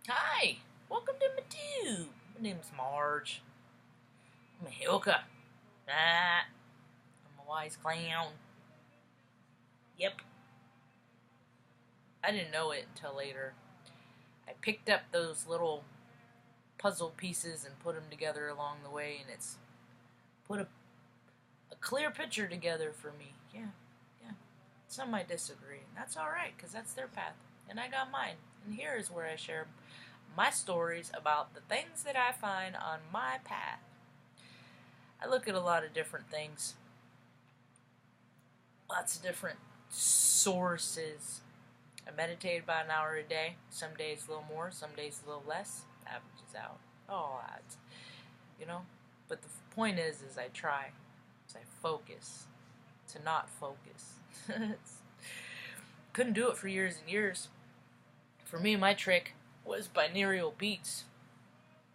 Hi, welcome to my tube. My name's Marge. I'm a hooker. I'm a wise clown. Yep, I didn't know it until later. I picked up those little puzzle pieces and put them together along the way, and it's put a clear picture together for me. Yeah. Some might disagree, and that's alright, because that's their path, and I got mine. And here is where I share my stories about the things that I find on my path. I look at a lot of different things, lots of different sources. I meditate about an hour a day. Some days a little more, some days a little less. Averages out. All odds, you know. But the point is I try. I focus to not focus. Couldn't do it for years and years. For me, my trick was binaural beats.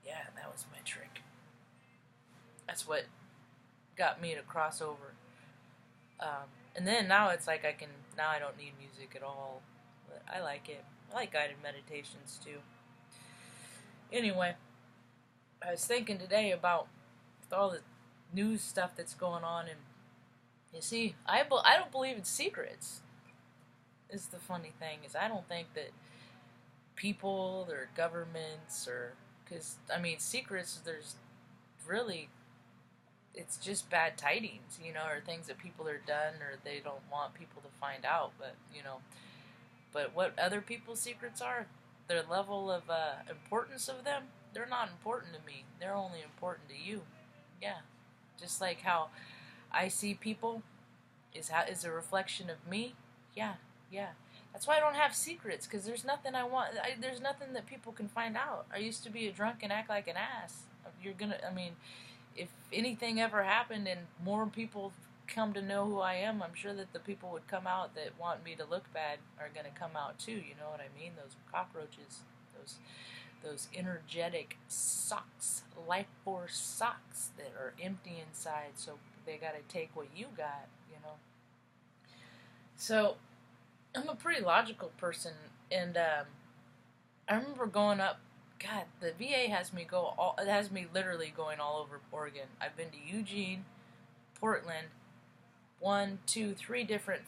Yeah, that was my trick. That's what got me to cross over. And then now it's like now I don't need music at all. But I like it. I like guided meditations too. Anyway, I was thinking today about all the news stuff that's going on, and you see, I don't believe in secrets. Is the funny thing is I don't think that people or governments or because I mean secrets there's really it's just bad tidings, or things that people are done or they don't want people to find out. But what other people's secrets are, their level of importance of them, they're not important to me. They're only important to you. Yeah, just like how I see people is a reflection of me. Yeah. That's why I don't have secrets, because there's nothing I want. There's nothing that people can find out. I used to be a drunk and act like an ass. If anything ever happened and more people come to know who I am, I'm sure that the people would come out that want me to look bad are going to come out too. You know what I mean? Those cockroaches, those energetic socks, life force socks that are empty inside, so they got to take what you got. So I'm a pretty logical person, and I remember going up. God, the VA has me it has me literally going all over Oregon. I've been to Eugene, Portland, 3 different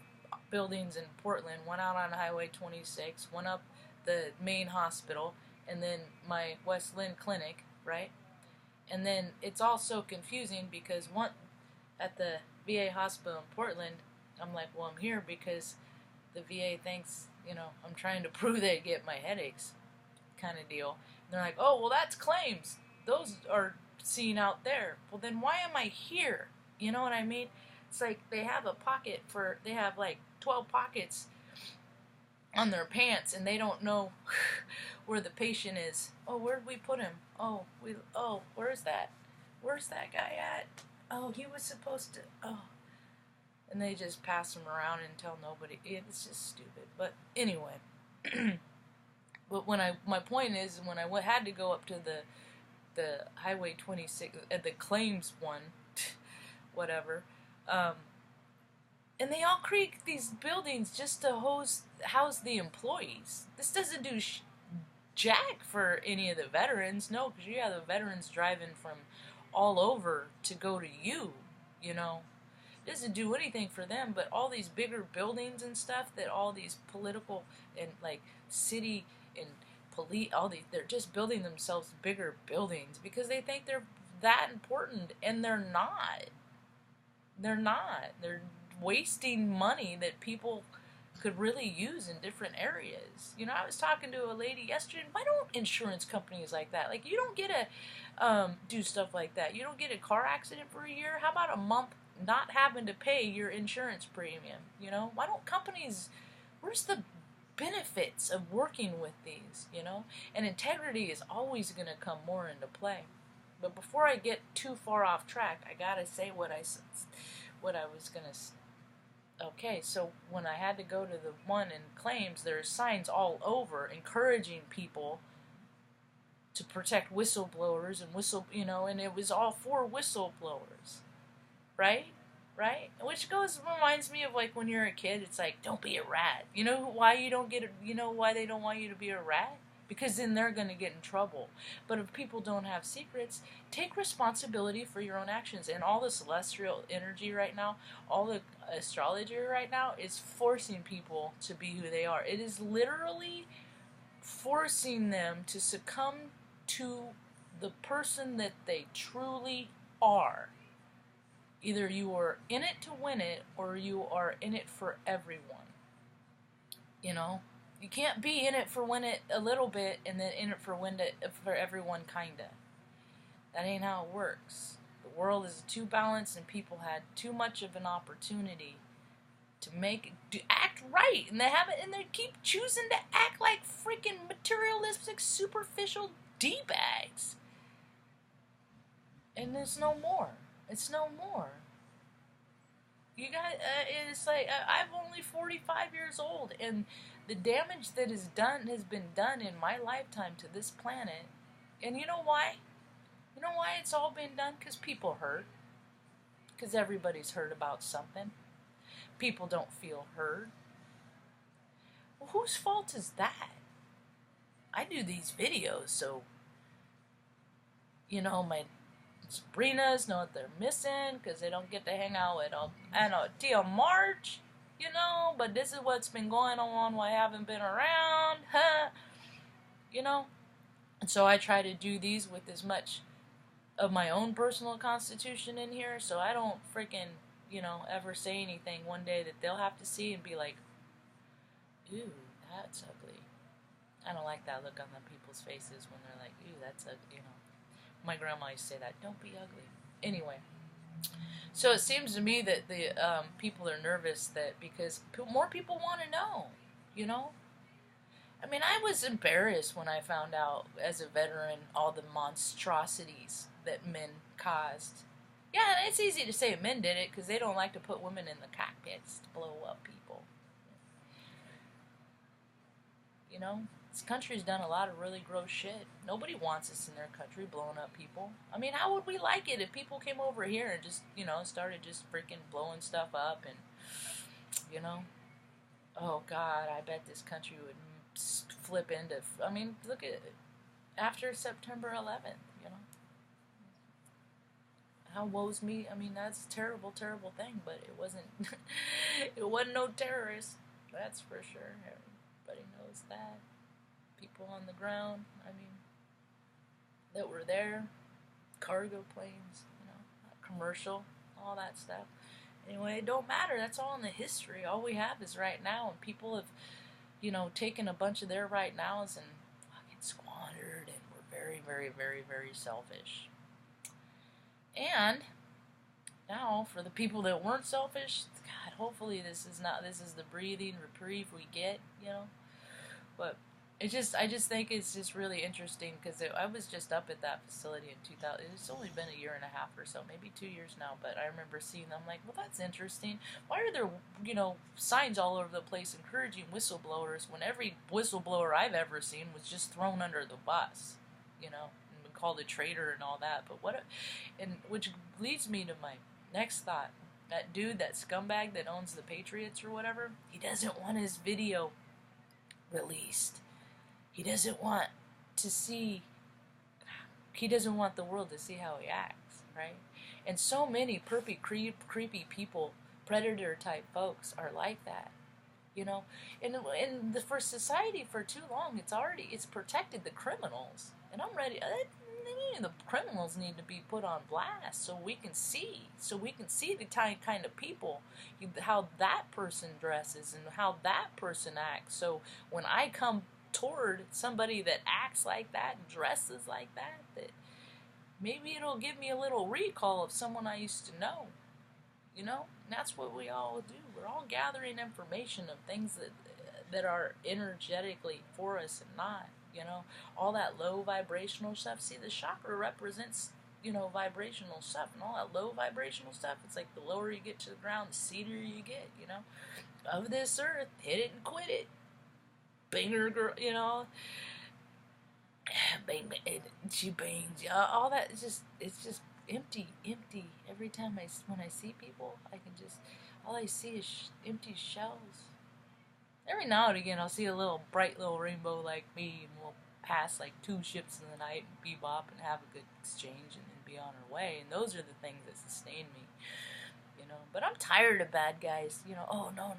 buildings in Portland. One out on Highway 26, one up the main hospital, and then my West Lynn clinic, right? And then it's all so confusing because one at the VA hospital in Portland, I'm like, well, I'm here because the VA thinks, I'm trying to prove they get my headaches, kind of deal. And they're like, oh, well, that's claims. Those are seen out there. Well, then why am I here? You know what I mean? It's like they have they have like 12 pockets on their pants, and they don't know where the patient is. Oh, where'd we put him? Oh, where's that? Where's that guy at? Oh, he was supposed to, and they just pass them around and tell nobody. It's just stupid. But anyway, but my point is, when I had to go up to the Highway 26, the claims one, whatever, and they all create these buildings just to house the employees. This doesn't do jack for any of the veterans, no, because you have the veterans driving from all over to go to you. It doesn't do anything for them, but all these bigger buildings and stuff that all these political and like city and police, they're just building themselves bigger buildings because they think they're that important, and they're not. They're not. They're wasting money that people could really use in different areas. I was talking to a lady yesterday. Why don't insurance companies like that? Like, you don't get to do stuff like that. You don't get a car accident for a year. How about a month not having to pay your insurance premium? Why don't companies? Where's the benefits of working with these? And integrity is always going to come more into play. But before I get too far off track, I gotta say what I was gonna. Okay, so when I had to go to the one in claims, there's signs all over encouraging people to protect whistleblowers and it was all for whistleblowers, right? Right? Which reminds me of like when you're a kid, it's like, don't be a rat. You know why you don't get it? You know why they don't want you to be a rat? because then they're going to get in trouble. But if people don't have secrets, take responsibility for your own actions. And all the celestial energy right now, all the astrology right now is forcing people to be who they are. It is literally forcing them to succumb to the person that they truly are. Either you are in it to win it, or you are in it for everyone. You know? You can't be in it for win it a little bit and then in it for win it for everyone, kinda. That ain't how it works. The world is too balanced, and people had too much of an opportunity to act right, and they haven't, and they keep choosing to act like freaking materialistic, superficial D-bags. And there's no more. It's no more. You got. It's like I'm only 45 years old, and the damage that has been done in my lifetime to this planet. And you know why? You know why it's all been done? Because people hurt. Because everybody's heard about something. People don't feel heard. Well, whose fault is that? I do these videos, so my Sabrinas know what they're missing because they don't get to hang out with Tia Marge, but this is what's been going on while I haven't been around, and so I try to do these with as much of my own personal constitution in here, so I don't freaking, ever say anything one day that they'll have to see and be like, ooh, that's ugly. I don't like that look on the people's faces when they're like, ooh, that's ugly, My grandma used to say that, don't be ugly. Anyway, so it seems to me that the people are nervous that because more people want to know, I mean, I was embarrassed when I found out as a veteran all the monstrosities that men caused. Yeah, it's easy to say men did it because they don't like to put women in the cockpits to blow up people. This country's done a lot of really gross shit. Nobody wants us in their country blowing up people. I mean, how would we like it if people came over here and just, started just freaking blowing stuff up and, oh God, I bet this country would flip into, look at it. After September 11th, How woes me, that's a terrible, terrible thing, but it wasn't, it wasn't no terrorist, that's for sure. Everybody knows that. People on the ground, that were there, cargo planes, commercial, all that stuff. Anyway, it don't matter. That's all in the history. All we have is right now, and people have, taken a bunch of their right nows and fucking squandered, and we're very, very, very, very selfish. And now, for the people that weren't selfish, God, hopefully this is the breathing reprieve we get, But I just think it's just really interesting because I was just up at that facility in 2000. It's only been a year and a half or so, maybe 2 years now, but I remember seeing them like, well, that's interesting. Why are there, signs all over the place encouraging whistleblowers when every whistleblower I've ever seen was just thrown under the bus, and called a traitor and all that. But which leads me to my next thought. That dude, that scumbag that owns the Patriots or whatever, he doesn't want his video released. He doesn't want the world to see how he acts, right? And so many creepy people, predator type folks are like that, And for society for too long, it's protected the criminals. And I'm ready. The criminals need to be put on blast so we can see the kind of people, how that person dresses and how that person acts. So when I come toward somebody that acts like that, dresses like that maybe it'll give me a little recall of someone I used to know. And that's what we all do. We're all gathering information of things that are energetically for us and not. All that low vibrational stuff. See, the chakra represents, vibrational stuff. And all that low vibrational stuff, it's like the lower you get to the ground, the seedier you get, Of this earth, hit it and quit it. Banger girl, bang, bang, she bangs. All that, it's just empty. Every time when I see people, all I see is empty shells. Every now and again, I'll see a little bright little rainbow like me, and we'll pass like 2 ships in the night and bebop and have a good exchange and then be on our way. And those are the things that sustain me. But I'm tired of bad guys. Oh, no,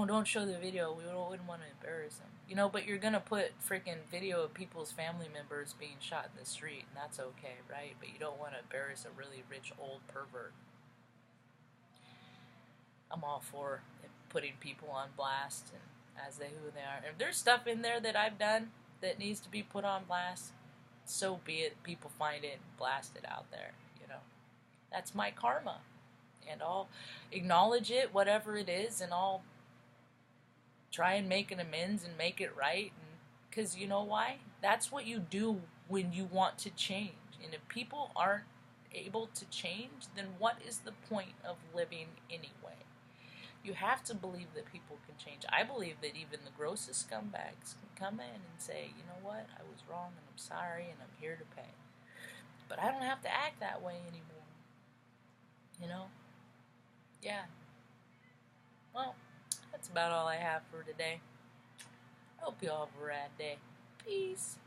don't show the video. We wouldn't want to embarrass them. But you're going to put freaking video of people's family members being shot in the street, and that's okay, right? But you don't want to embarrass a really rich old pervert. I'm all for putting people on blast and as who they are. If there's stuff in there that I've done that needs to be put on blast, so be it. People find it and blast it out there. That's my karma. And I'll acknowledge it, whatever it is, and I'll try and make an amends and make it right. Because you know why? That's what you do when you want to change. And if people aren't able to change, then what is the point of living anyway? You have to believe that people can change. I believe that even the grossest scumbags can come in and say, you know what, I was wrong and I'm sorry and I'm here to pay. But I don't have to act that way anymore. Yeah. Well, that's about all I have for today. I hope you all have a rad day. Peace.